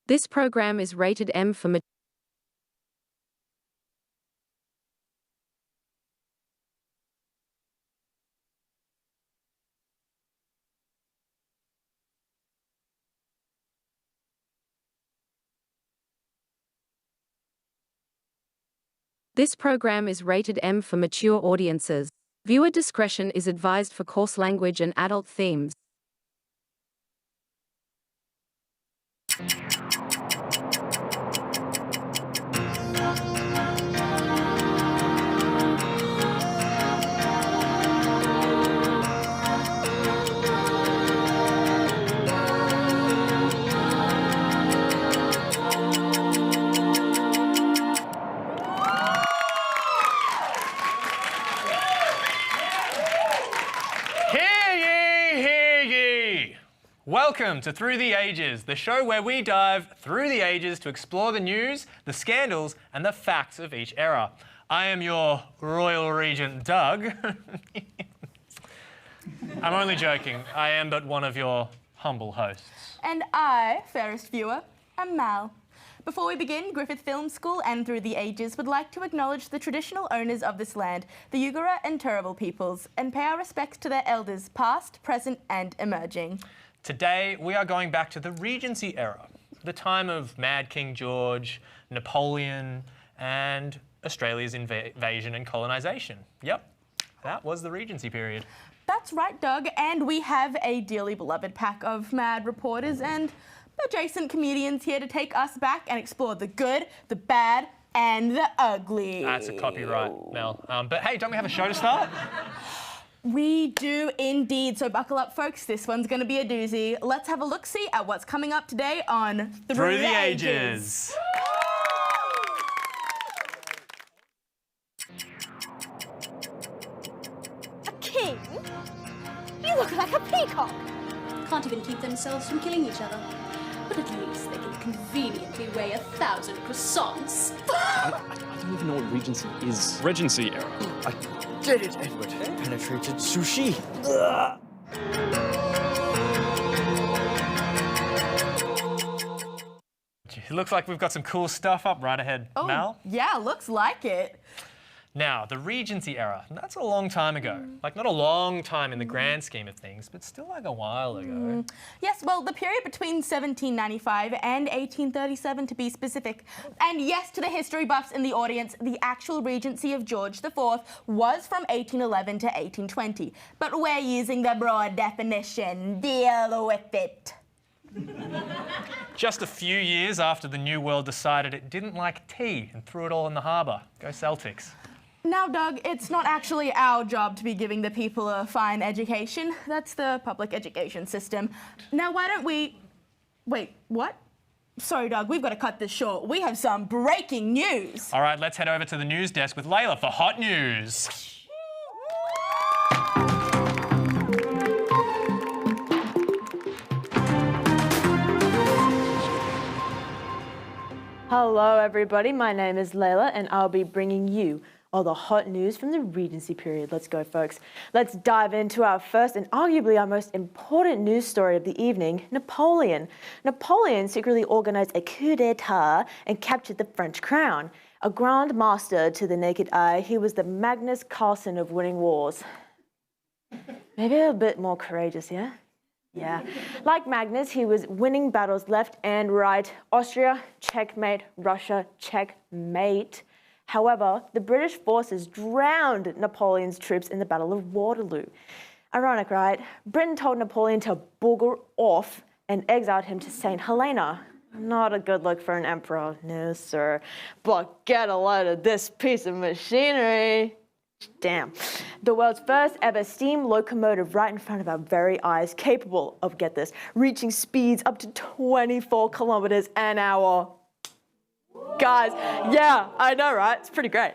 This program is rated M for mature. This program is rated M for mature audiences. Viewer discretion is advised for coarse language and adult themes. Welcome to Through the Ages, the show where we dive through the ages to explore the news, the scandals, and the facts of each era. I am your Royal Regent, Doug. I'm only joking. I am but one of your humble hosts. And I, fairest viewer, am Mal. Before we begin, Griffith Film School and Through the Ages would like to acknowledge the traditional owners of this land, the Yugara and Turrbal peoples, and pay our respects to their elders, past, present, and emerging. Today, we are going back to the Regency Era, the time of Mad King George, Napoleon, and Australia's invasion and colonisation. Yep, that was the Regency period. That's right, Doug, and we have a dearly beloved pack of mad reporters and adjacent comedians here to take us back and explore the good, the bad, and the ugly. That's a copyright, Mel. But hey, don't we have a show to start? We do indeed, so buckle up, folks. This one's going to be a doozy. Let's have a look-see at what's coming up today on Through the Ages. A king? You look like a peacock. Can't even keep themselves from killing each other. But at least they can conveniently weigh 1,000 croissants. I don't even know what Regency is. Regency Era. I did it, Edward. Penetrated sushi. It looks like we've got some cool stuff up right ahead, Mel. Yeah, looks like it. Now, the Regency Era, that's a long time ago. Like, not a long time in the grand scheme of things, but still like a while ago. Yes, well, the period between 1795 and 1837 to be specific. And yes, to the history buffs in the audience, the actual Regency of George IV was from 1811 to 1820. But we're using the broad definition. Deal with it. Just a few years after the New World decided it didn't like tea and threw it all in the harbour. Go Celtics. Now, Doug, it's not actually our job to be giving the people a fine education. That's the public education system. Now, why don't we... Wait, what? Sorry, Doug, we've got to cut this short. We have some breaking news. All right, let's head over to the news desk with Layla for hot news. Hello everybody, my name is Layla and I'll be bringing you all the hot news from the Regency period. Let's go, folks. Let's dive into our first and arguably our most important news story of the evening, Napoleon. Napoleon secretly organised a coup d'etat and captured the French crown. A grand master to the naked eye, he was the Magnus Carlsen of winning wars. Maybe a bit more courageous, yeah? Yeah. Like Magnus, he was winning battles left and right. Austria, checkmate. Russia, checkmate. However, the British forces drowned Napoleon's troops in the Battle of Waterloo. Ironic, right? Britain told Napoleon to booger off and exiled him to St. Helena. Not a good look for an emperor, no sir. But get a load of this piece of machinery. Damn. The world's first ever steam locomotive right in front of our very eyes, capable of, get this, reaching speeds up to 24 kilometers an hour. Guys, yeah, I know, right? It's pretty great.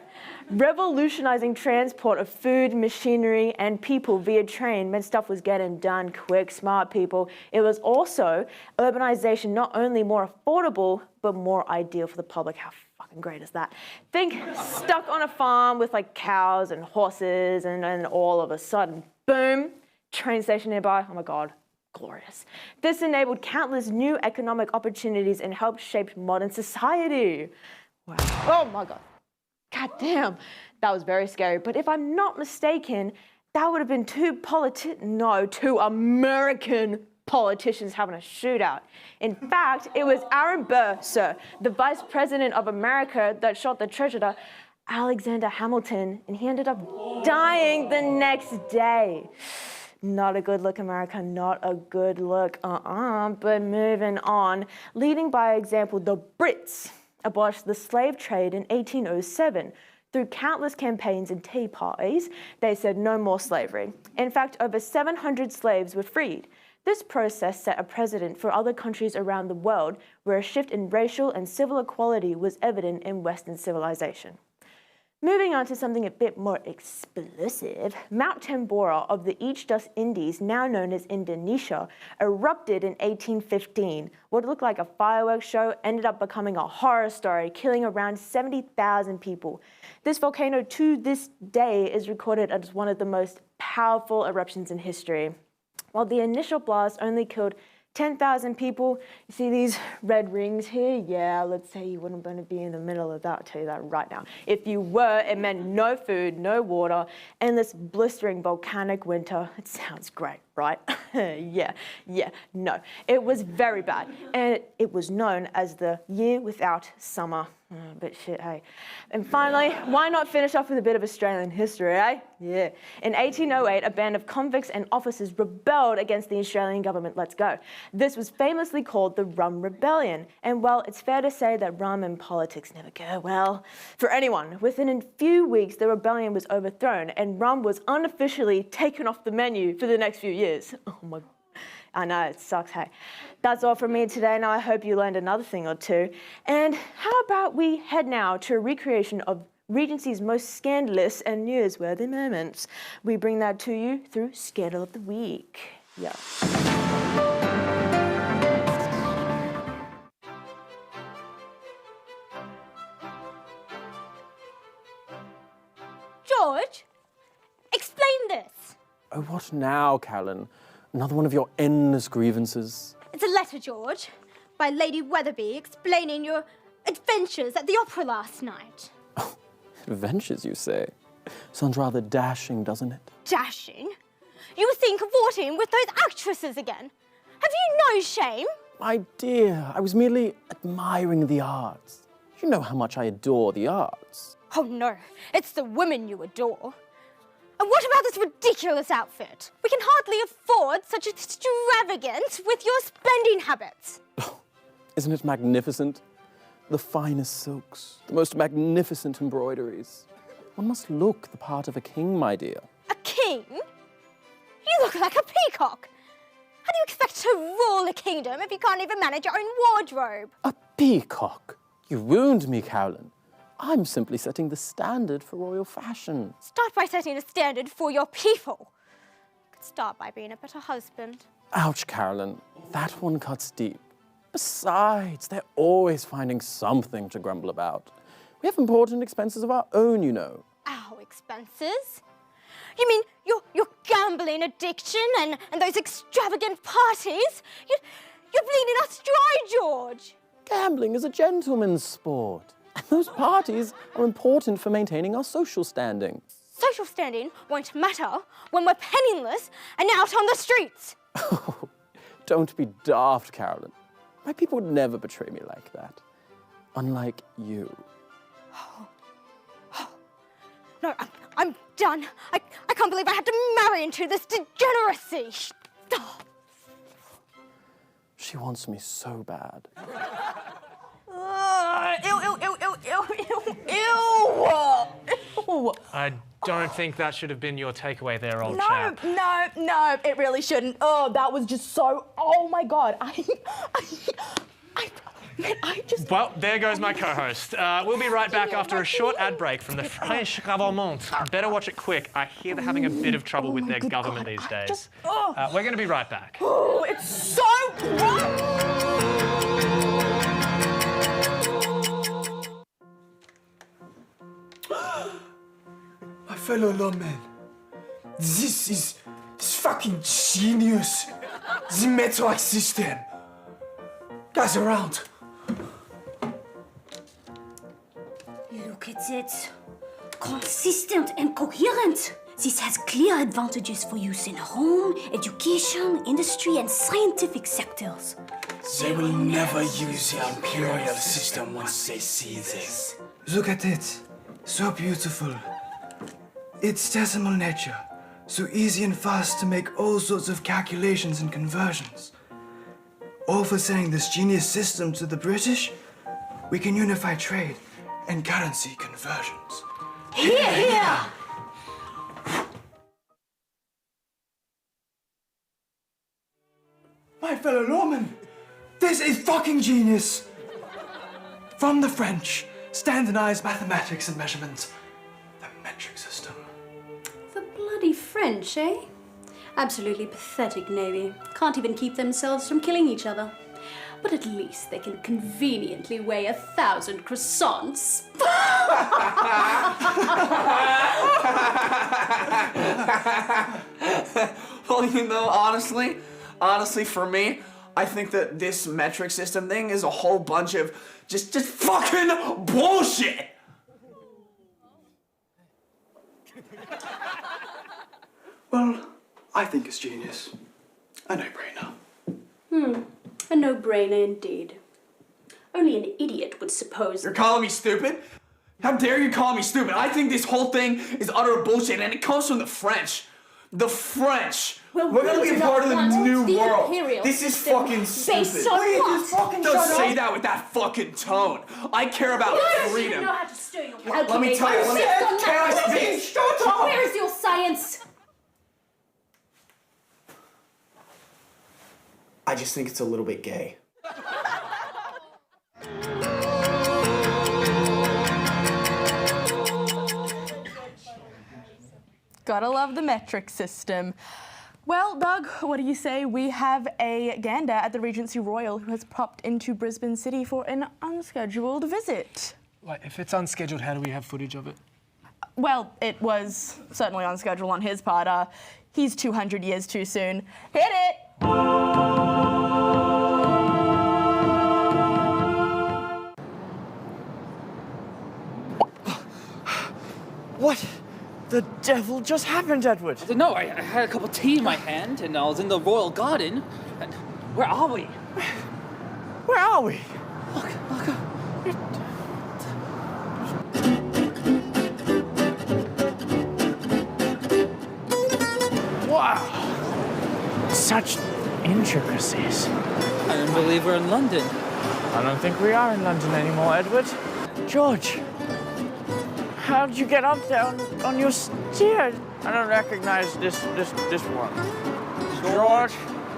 Revolutionizing transport of food, machinery, and people via train meant stuff was getting done quick, smart people. It was also urbanization, not only more affordable, but more ideal for the public. How fucking great is that? Think stuck on a farm with like cows and horses, and all of a sudden, boom, train station nearby. Oh my God, glorious. This enabled countless new economic opportunities and helped shape modern society. Wow. Oh my God. God damn. That was very scary. But if I'm not mistaken, that would have been two American politicians having a shootout. In fact, it was Aaron Burr, sir, the Vice President of America, that shot the treasurer, Alexander Hamilton, and he ended up dying the next day. Not a good look, America, not a good look, But moving on, leading by example, the Brits abolished the slave trade in 1807. Through countless campaigns and tea parties, they said no more slavery. In fact, over 700 slaves were freed. This process set a precedent for other countries around the world where a shift in racial and civil equality was evident in Western civilization. Moving on to something a bit more explosive, Mount Tambora of the East Dust Indies, now known as Indonesia, erupted in 1815. What looked like a fireworks show ended up becoming a horror story, killing around 70,000 people. This volcano to this day is recorded as one of the most powerful eruptions in history. While the initial blast only killed 10,000 people, you see these red rings here? Yeah, let's say you wouldn't want to be in the middle of that, I'll tell you that right now. If you were, it meant no food, no water, endless blistering volcanic winter. It sounds great, right? No. It was very bad, and it was known as the year without summer. But shit, hey. And finally, why not finish off with a bit of Australian history, eh? Yeah. In 1808, a band of convicts and officers rebelled against the Australian government. Let's go. This was famously called the Rum Rebellion. And well, it's fair to say that rum and politics never go well for anyone. Within a few weeks, the rebellion was overthrown and rum was unofficially taken off the menu for the next few years. Oh my God. I know, it sucks, hey. That's all from me today. Now I hope you learned another thing or two. And how about we head now to a recreation of Regency's most scandalous and newsworthy moments. We bring that to you through Scandal of the Week. Yeah. George, explain this. Oh, what now, Callan? Another one of your endless grievances? It's a letter, George, by Lady Weatherby explaining your adventures at the opera last night. Oh, adventures, you say? Sounds rather dashing, doesn't it? Dashing? You were seen cavorting with those actresses again. Have you no shame? My dear, I was merely admiring the arts. You know how much I adore the arts. Oh no, it's the women you adore. And what about this ridiculous outfit? We can hardly afford such extravagance with your spending habits. Oh, isn't it magnificent? The finest silks, the most magnificent embroideries. One must look the part of a king, my dear. A king? You look like a peacock. How do you expect to rule a kingdom if you can't even manage your own wardrobe? A peacock? You wound me, Cowlin. I'm simply setting the standard for royal fashion. Start by setting a standard for your people. You could start by being a better husband. Ouch, Carolyn. That one cuts deep. Besides, they're always finding something to grumble about. We have important expenses of our own, you know. Our expenses? You mean your gambling addiction and those extravagant parties? You're bleeding us dry, George. Gambling is a gentleman's sport. And those parties are important for maintaining our social standing. Social standing won't matter when we're penniless and out on the streets. Oh, don't be daft, Carolyn. My people would never betray me like that. Unlike you. No, I'm done. I can't believe I had to marry into this degeneracy. She wants me so bad. Ew. I don't think that should have been your takeaway there, old chap. No, it really shouldn't. Oh, that was just so, oh my God. Well, there goes my co-host. We'll be right back after a short ad break from the French government. Better watch it quick. I hear they're having a bit of trouble with their government these days. We're going to be right back. Oh, it's so My fellow lawmen, this is fucking genius. The matrix system. Gather around. Look at it. Consistent and coherent. This has clear advantages for use in home, education, industry, and scientific sectors. They will never use the imperial system once they see this. Look at it. So beautiful. Its decimal nature. So easy and fast to make all sorts of calculations and conversions. All for selling this genius system to the British, we can unify trade and currency conversions. Hear, hear! My fellow lawmen, this is fucking genius! From the French, standardized mathematics and measurement, the metric system. The bloody French, eh? Absolutely pathetic navy. Can't even keep themselves from killing each other. But at least they can conveniently weigh 1,000 croissants. Well, you know, honestly, for me, I think that this metric system thing is a whole bunch of just fucking bullshit. Well, I think it's genius. A no-brainer. A no-brainer indeed. Only an idiot would suppose. You're calling me stupid? How dare you call me stupid? I think this whole thing is utter bullshit, and it comes from the French. The French. Well, We're gonna we be a do part not of the want new the world. imperial This is system fucking stupid. based on what? Don't say that with that fucking tone. I care about You freedom. know how to stir your Let me tell you, can I speak? Shut up! Where is your science? I just think it's a little bit gay. Gotta love the metric system. Well, Doug, what do you say we have a gander at the Regency Royal who has popped into Brisbane City for an unscheduled visit? Like, if it's unscheduled, how do we have footage of it? Well, it was certainly unscheduled on his part. He's 200 years too soon. Hit it! What the devil just happened, Edward? No, I had a cup of tea in my hand, and I was in the royal garden. And where are we? Where are we? Look. Wow. Such intricacies. I don't believe we're in London. I don't think we are in London anymore, Edward. George, how'd you get up there on your stairs? I don't recognize this one. George,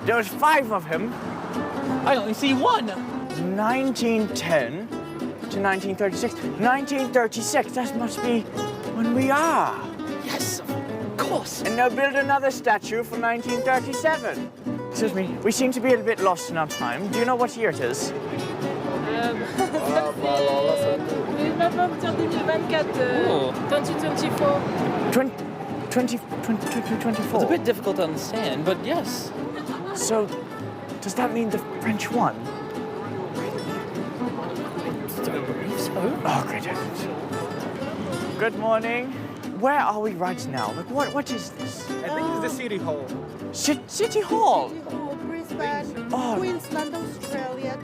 there was 5 of him. I only see one. 1910 to 1936. 1936, that must be when we are. Yes, of course. And they'll build another statue for 1937. Excuse me, we seem to be a bit lost in our time. Do you know what year it is? Oh. 2024. It's a bit difficult to understand, but yes. So, does that mean the French won? I believe so. Oh, great heavens. Good morning. Where are we right now? Like, what is this? I think it's the City Hall. City Hall? Brisbane, Oh. Queensland, Australia.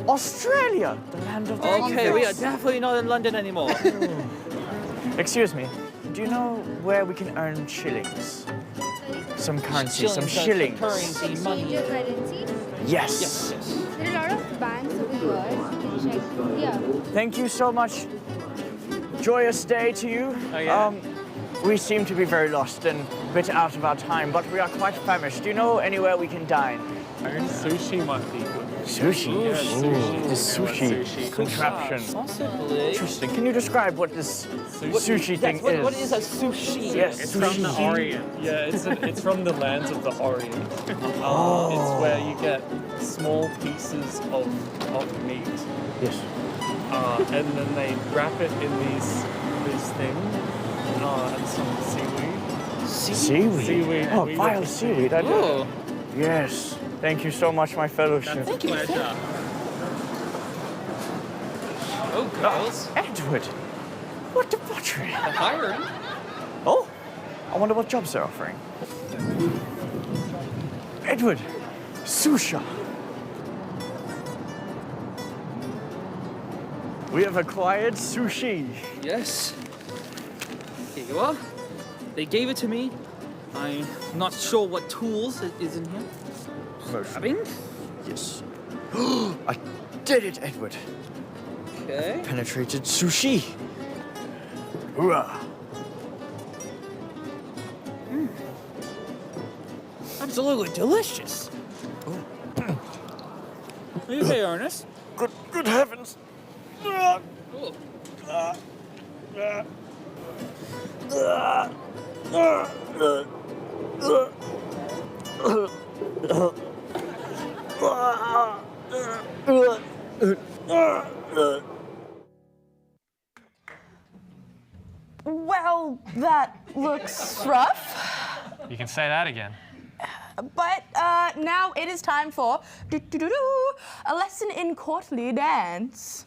Australia, the land of the Okay, we are definitely not in London anymore. Excuse me. Do you know where we can earn shillings? Some currency, some shillings. Currency, money. Your currency. Yes. Yes. There are a lot of banks over here. You can check. Yeah. Thank you so much. Joyous day to you. Oh, yeah? We seem to be very lost and a bit out of our time, but we are quite famished. Do you know anywhere we can dine? I heard sushi might be good. Sushi? Yeah, sushi. The sushi contraption. Possibly. Interesting. Can you describe what this sushi thing Yes, what is? is a sushi? Yes, It's sushi. from the Orient. Yeah, it's from the lands of the Orient. Oh. It's where you get small pieces of meat, Yes. and then they wrap it in these things, and some seaweed. Seaweed? Seaweed. Oh, We vile look- seaweed. I do. Oh. Yes. Thank you so much, my fellowship. Thank you. Pleasure. Oh, girls. Edward, what debauchery. The hiring. Oh, I wonder what jobs they're offering. Edward, Susha. We have acquired sushi. Yes. Here you are. They gave it to me. I'm not sure what tools it is in here. Grabbing. Yes. I did it, Edward. Okay. Penetrated sushi. Hoorah. Absolutely delicious. Are you okay, Ernest? Good heavens. Cool. Well, that looks rough. You can say that again. But now it is time for a lesson in courtly dance.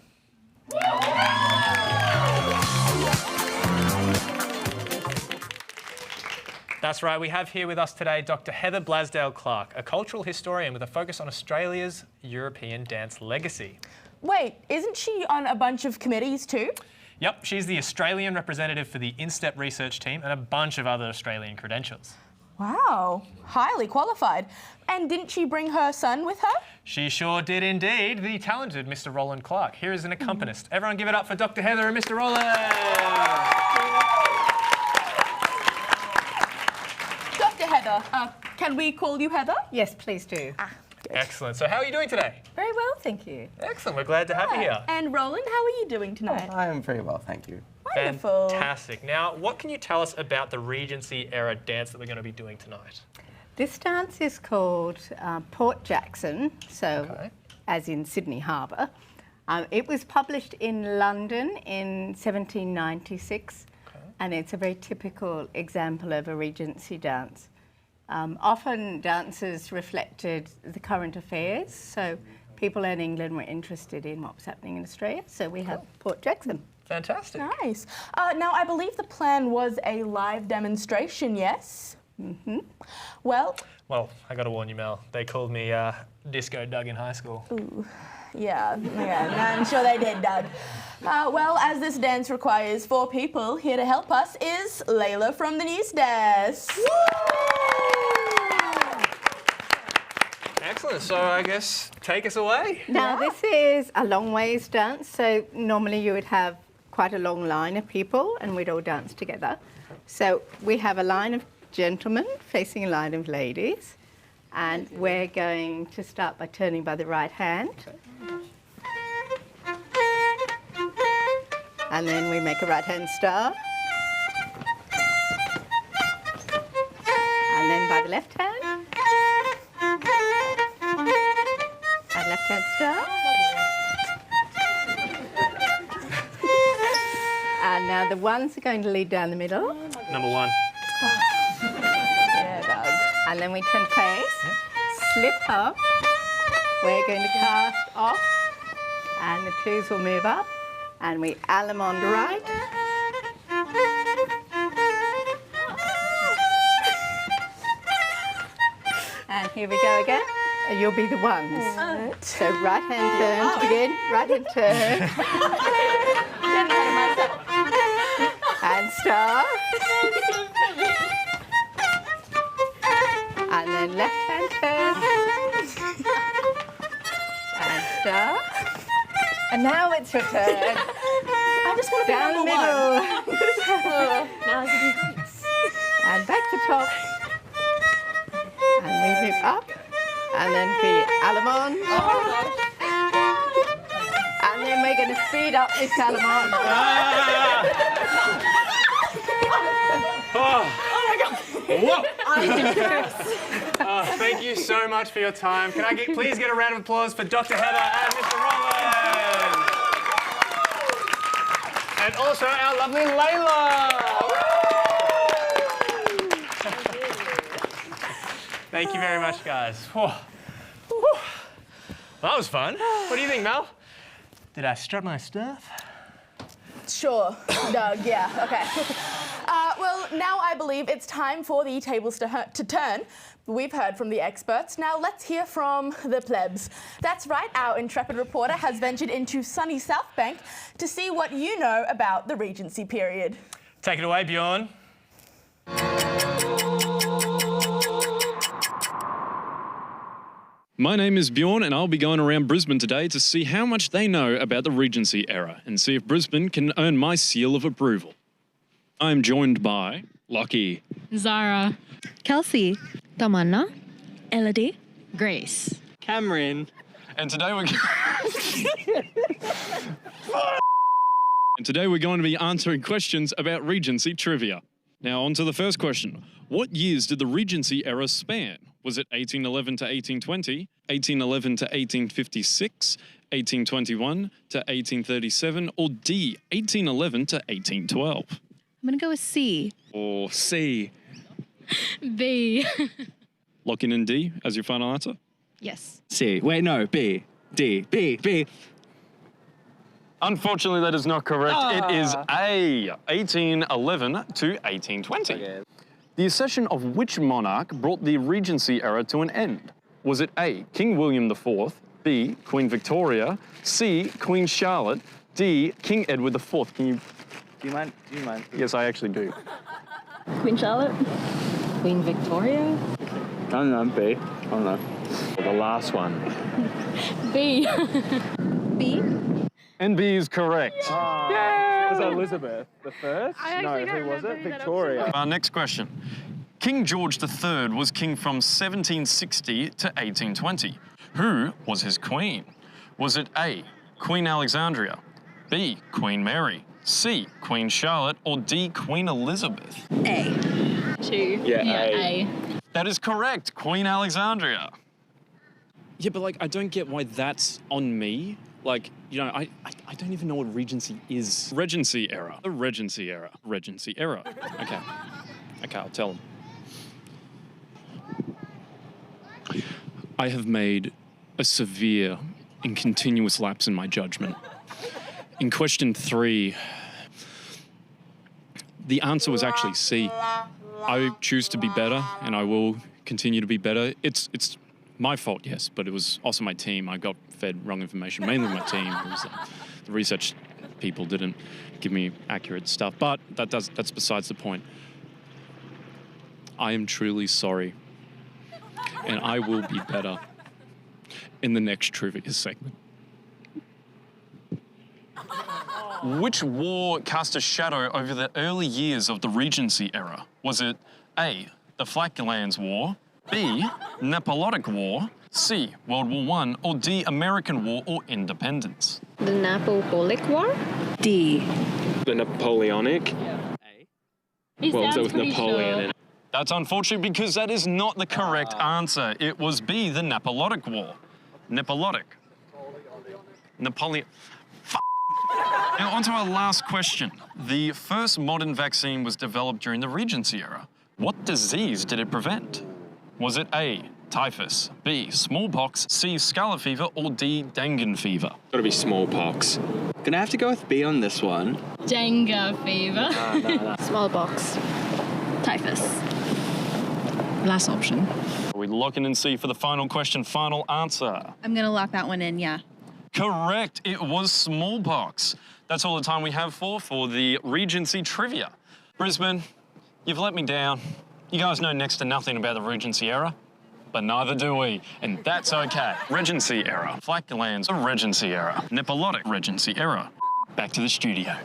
That's right, we have here with us today Dr. Heather Blasdale-Clark, a cultural historian with a focus on Australia's European dance legacy. Wait, isn't she on a bunch of committees too? Yep, she's the Australian representative for the InStep research team and a bunch of other Australian credentials. Wow, highly qualified. And didn't she bring her son with her? She sure did indeed, the talented Mr. Roland Clark. Here is an accompanist. Everyone give it up for Dr. Heather and Mr. Roland! Dr. Heather, can we call you Heather? Yes, please do. Excellent. So how are you doing today? Very well, thank you. Excellent. We're glad to have you here. And Roland, how are you doing tonight? I am very well, thank you. Wonderful. Fantastic. Now, what can you tell us about the Regency Era dance that we're going to be doing tonight? This dance is called Port Jackson, so as in Sydney Harbour. It was published in London in 1796, and it's a very typical example of a Regency dance. Often dances reflected the current affairs, so people in England were interested in what was happening in Australia, so we have Port Jackson. Fantastic. Nice. Now, I believe the plan was a live demonstration, yes? Mm-hmm. Well, I got to warn you, Mel. They called me Disco Doug in high school. ooh, yeah, I'm sure they did, Doug. Well, as this dance requires 4 people, here to help us is Layla from the news desk. Excellent. So I guess take us away. Now, this is a long ways dance, so normally you would have quite a long line of people and we'd all dance together. So we have a line of gentlemen facing a line of ladies, and we're going to start by turning by the right hand. And then we make a right hand star. And then by the left hand. And left hand star. And now the ones are going to lead down the middle. Number 1. Yeah, Doug. And then we turn face, slip up. We're going to cast off, and the 2s will move up, and we allemande right. And here we go again. You'll be the ones. So right hand turn to begin, right hand turn. And star. And then left hand turn. And star. And now it's your turn. I just want to be Down the number middle. Now it's a big And back to top. And we move up. And then be allemande. And then we're going to speed up this allemande. Whoa! Thank you so much for your time. Can I please get a round of applause for Dr. Heather and Mr. Roland? And also our lovely Layla. Thank you very much, guys. Whew. That was fun. What do you think, Mel? Did I strut my stuff? Sure, Doug, yeah, okay. Well, now I believe it's time for the tables to turn. We've heard from the experts. Now let's hear from the plebs. That's right, our intrepid reporter has ventured into sunny South Bank to see what you know about the Regency period. Take it away, Bjorn. My name is Bjorn and I'll be going around Brisbane today to see how much they know about the Regency era and see if Brisbane can earn my seal of approval. I'm joined by Lockie, Zara, Kelsey, Tamanna, Elodie, Grace, Cameron. and today we're going to be answering questions about Regency trivia. Now on to the first question. What years did the Regency era span? Was it 1811 to 1820, 1811 to 1856, 1821 to 1837, or D, 1811 to 1812? I'm gonna go with C. Or C. B. Locking in D as your final answer? Yes. C. Wait, no, B. D. B. Unfortunately, that is not correct. It is A, 1811 to 1820. Okay. The accession of which monarch brought the Regency era to an end? Was it A, King William IV, B, Queen Victoria, C, Queen Charlotte, D, King Edward IV? Do you mind? Yes, I actually do. Queen Charlotte. Queen Victoria. I don't know, B. I don't know. The last one. B. B. And B is correct. Was that Elizabeth the first? I actually don't who was remember it? who that Victoria. Our next question. King George III was king from 1760 to 1820. Who was his queen? Was it A, Queen Alexandria, B, Queen Mary, C, Queen Charlotte, or D, Queen Elizabeth? A. 2. Yeah, A. That is correct, Queen Alexandria. Yeah, but like, I don't get why that's on me. Like, you know, I don't even know what Regency is. Regency era. The Regency era. Regency era. Okay. Okay, I'll tell them. I have made a severe and continuous lapse in my judgment. In question 3, the answer was actually C. I choose to be better, and I will continue to be better. It's my fault, yes, but it was also my team. I got fed wrong information, mainly my team. It was, the research people didn't give me accurate stuff, but that's besides the point. I am truly sorry, and I will be better in the next trivia segment. Which war cast a shadow over the early years of the Regency era? Was it A, the Falklands War, B, Napoleonic War, C, World War I, or D, American War or Independence? The Napoleonic War. D. The Napoleonic. Well, so with Napoleon in it. That's unfortunate because that is not the correct answer. It was B, the Napoleonic War. Napoleonic. Napoleon. Now, on to our last question. The first modern vaccine was developed during the Regency era. What disease did it prevent? Was it A, typhus, B, smallpox, C, scarlet fever, or D, dengue fever? Gotta be smallpox. Gonna have to go with B on this one. Dengue fever. No. Smallpox. Typhus. Last option. Are we locking in C for the final question, final answer? I'm gonna lock that one in, yeah. Correct, it was smallpox. That's all the time we have for the Regency trivia. Brisbane, you've let me down. You guys know next to nothing about the Regency era, but neither do we, and that's okay. Regency era, Falklands, the Regency era, Napoleonic Regency era. Back to the studio.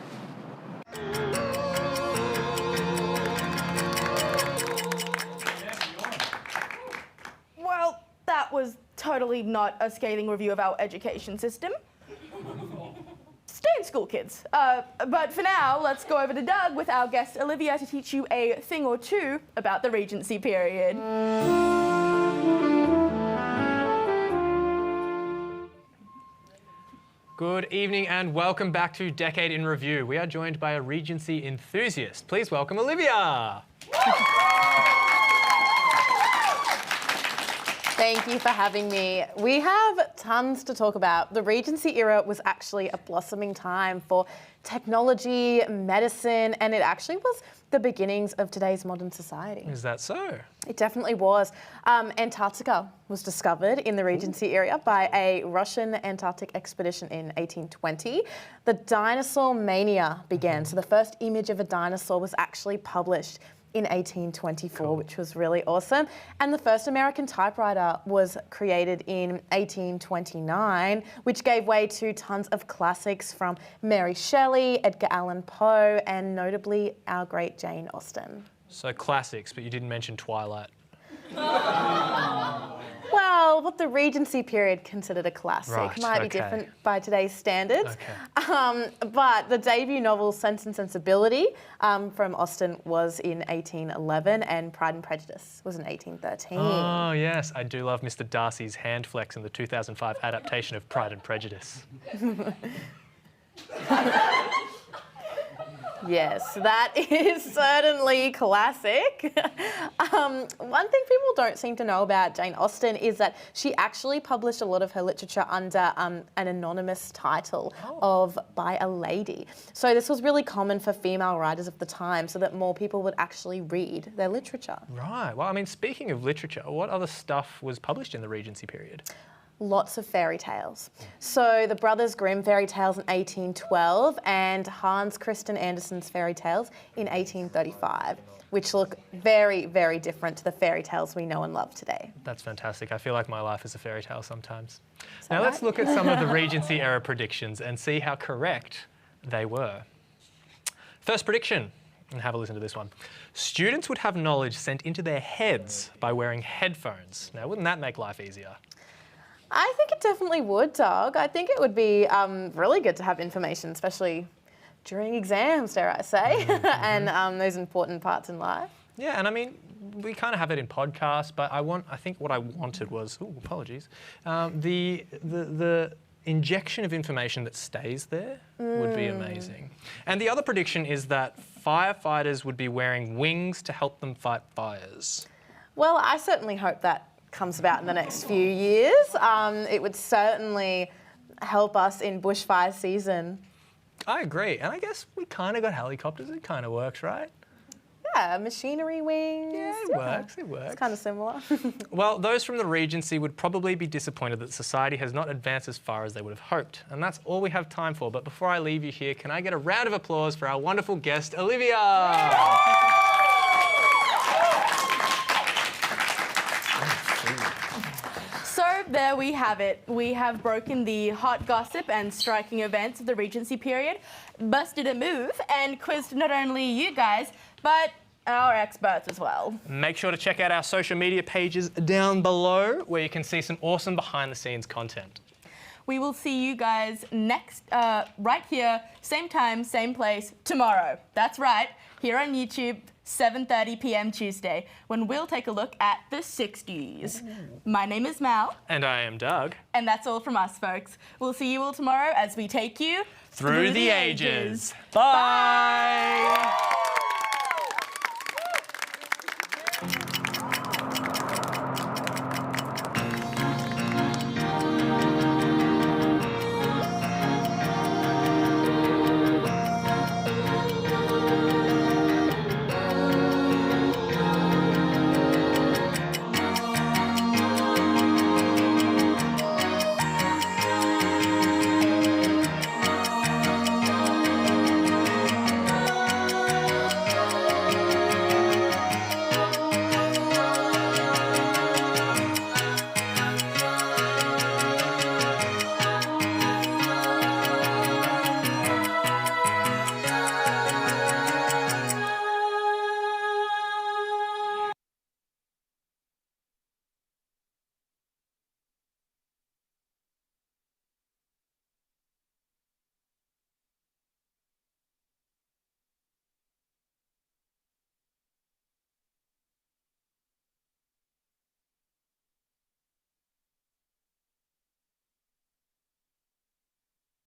Well, that was totally not a scathing review of our education system. Stay in school, kids. But for now, let's go over to Doug with our guest Olivia to teach you a thing or two about the Regency period. Good evening and welcome back to Decade in Review. We are joined by a Regency enthusiast. Please welcome Olivia. Thank you for having me. We have tons to talk about. The Regency era was actually a blossoming time for technology, medicine, and it actually was the beginnings of today's modern society. Is that so? It definitely was. Antarctica was discovered in the Regency area by a Russian Antarctic expedition in 1820. The dinosaur mania began. So the first image of a dinosaur was actually published in 1824, which was really awesome. And the first American typewriter was created in 1829, which gave way to tons of classics from Mary Shelley, Edgar Allan Poe, and notably our great Jane Austen. So classics, but you didn't mention Twilight. Well, what the Regency period considered a classic Right, might be okay. different by today's standards. Okay. But the debut novel Sense and Sensibility from Austen was in 1811 and Pride and Prejudice was in 1813. Oh, yes. I do love Mr. Darcy's hand flex in the 2005 adaptation of Pride and Prejudice. Yes, that is certainly classic. One thing people don't seem to know about Jane Austen is that she actually published a lot of her literature under an anonymous title of by a lady. So this was really common for female writers of the time so that more people would actually read their literature. Right. Well, I mean, speaking of literature, what other stuff was published in the Regency period? Lots of fairy tales. So the Brothers Grimm fairy tales in 1812 and Hans Christian Andersen's fairy tales in 1835, which look very, very different to the fairy tales we know and love today. That's fantastic. I feel like my life is a fairy tale sometimes. Now let's look at some of the Regency era predictions and see how correct they were. First prediction, and have a listen to this one. Students would have knowledge sent into their heads by wearing headphones. Now, wouldn't that make life easier? I think it definitely would, Doug. I think it would be really good to have information, especially during exams, dare I say, and those important parts in life. Yeah, and I mean, we kind of have it in podcasts, but I think what I wanted was, apologies, the injection of information that stays there would be amazing. And the other prediction is that firefighters would be wearing wings to help them fight fires. Well, I certainly hope that comes about in the next few years. It would certainly help us in bushfire season. I agree, and I guess we kind of got helicopters. It kind of works, right? Yeah, machinery wings. Yeah, it works, it works. It's kind of similar. Well, those from the Regency would probably be disappointed that society has not advanced as far as they would have hoped. And that's all we have time for. But before I leave you here, can I get a round of applause for our wonderful guest, Olivia? So there we have it. We have broken the hot gossip and striking events of the Regency period, busted a move, and quizzed not only you guys, but our experts as well. Make sure to check out our social media pages down below where you can see some awesome behind-the-scenes content. We will see you guys next, right here, same time, same place, tomorrow. That's right, here on YouTube, 7:30 p.m. Tuesday, when we'll take a look at the 60s. My name is Mal. And I am Doug. And that's all from us, folks. We'll see you all tomorrow as we take you through the ages. Bye. Bye.